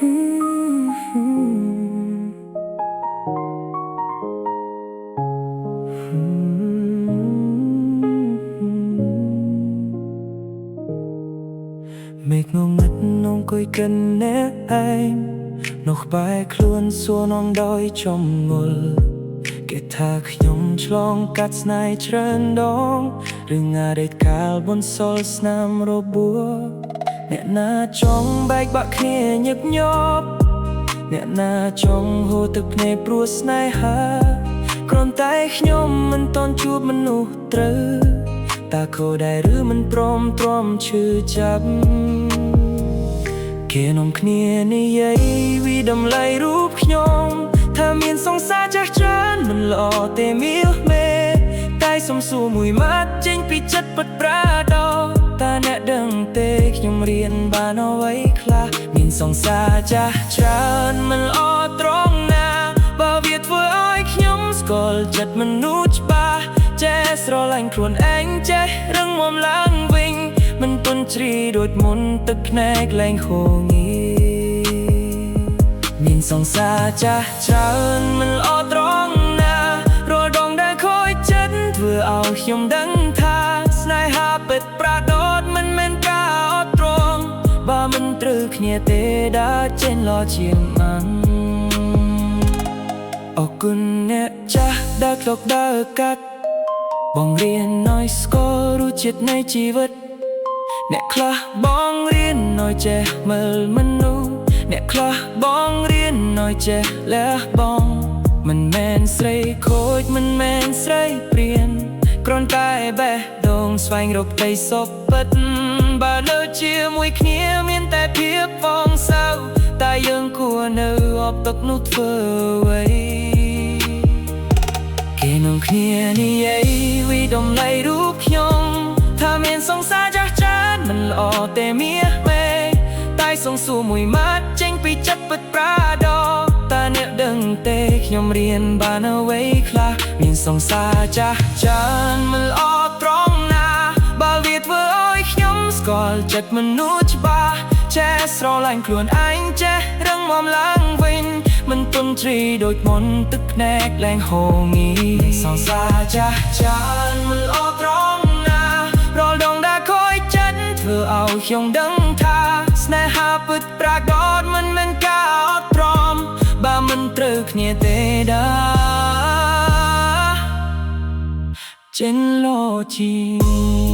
មេឃងងឹតនងអង្គុយកិនណែឯងនោះបែរខ្លួនសួរនងដោយចំងល់គេថាខ្ញុំឆ្លងកាត់ស្នេហ៍ច្រើនដងរឿងអាដេតកាលបុនសល់ស្នាមរបួសអ្នកណាចង់បែកបាក់គ្នាញឹកញាប់អ្នកណាចង់ហូរទឹកភ្នែកព្រោះស្នេហាគ្រាន់តែខ្ញុំមិនតន់ជួបមនុស្សត្រូវតើខុសដែរឬមិនព្រមទ្រាំឈឺចាប់គេនាំគ្នានិយាយវិដំឡៃរូបខ្ញុំថាមានសង្សារចាស់ច្រើនមិនល្អទេមាសមេតែសុំសួរមួយម៉ាត់ចេញពីចិត្តពិតប្រាដោតើអ្នកដឹងទេខ្ញុំរៀនបានអ្វីខ្លះមានសង្សារចាស់ច្រើនមិនល្អត្រង់ណាបើវាធ្វើឲ្យខ្ញុំស្គាល់ចិត្តមនុស្សច្បាស់ចេះស្រឡាញ់ខ្លួនឯងចេះរឹងមាំឡើងវិញមិនទន់ជ្រីដូចមុនទឹកភ្នែកលែងហូរងាមានសង្សារចាស់ច្រើនមិនល្អត្រង់ណារាល់ដងដែលខូចចិត្តធ្វើឲ្យខ្ញុំដឹងថាស្នេហាពិតប្រាដោតមិនមែនការអត់ទ្រាំបើមិនត្រូវគ្នាទេដើរចេញលជាម៉ាំងអរគុណអ្នកចាស់ដែលធ្លាប់ដើរកាត់បងរៀនឲ្យស្គាល់រសជាតិនៃជីវិតអ្នកខ្លះបងរៀនឲ្យចេះមើលមនុស្សអ្នកខ្លះបងរៀនឲ្យចេះលះបង់មិនមែនស្រីខូចមិនមែនស្រីព្រានគ្រាន់តែបេះដូងស្វែងរកក្តីសុខពិតបើនៅជាមួយគ្នាមានតែភាពផងសៅតែយើងគួរនៅអបទុកនោះធ្វើអ្វីគេនាំគ្នានិយាយវិដំឡៃរូបខ្ញុំថាមានសង្សារចាស់ច្រើនមិនល្អទេមាសមេតែសង្សួរមួយម៉ាត់ចេញពីចិត្តពិតប្រាដោតើអ្នកដឹងទេខ្ញុំរៀនបានអ្វីខ្លះមានសង្សារចាស់ច្រើនមិនល្អត្រង់ណាបើវាធ្វើឲ្យខ្ញុំស្គាល់ចិត្តមនុស្សច្បាស់ចេះស្រឡាញ់ខ្លួនឯងចេះរឹងមាំឡើងវិញមិនទន់ជ្រីដូចមុនទឹកភ្នែកលែងហូរងាសង្សារចាស់ច្រើនមិនល្អត្រង់ណារាល់ដងដែលខូចចិត្តធ្វើឲ្យខ្ញុំដឹងថាស្នេហាពិតប្រាកដមិនមែនការអត់ទ្រាំបើមិនត្រូវគ្នាទេដើរចេញលជា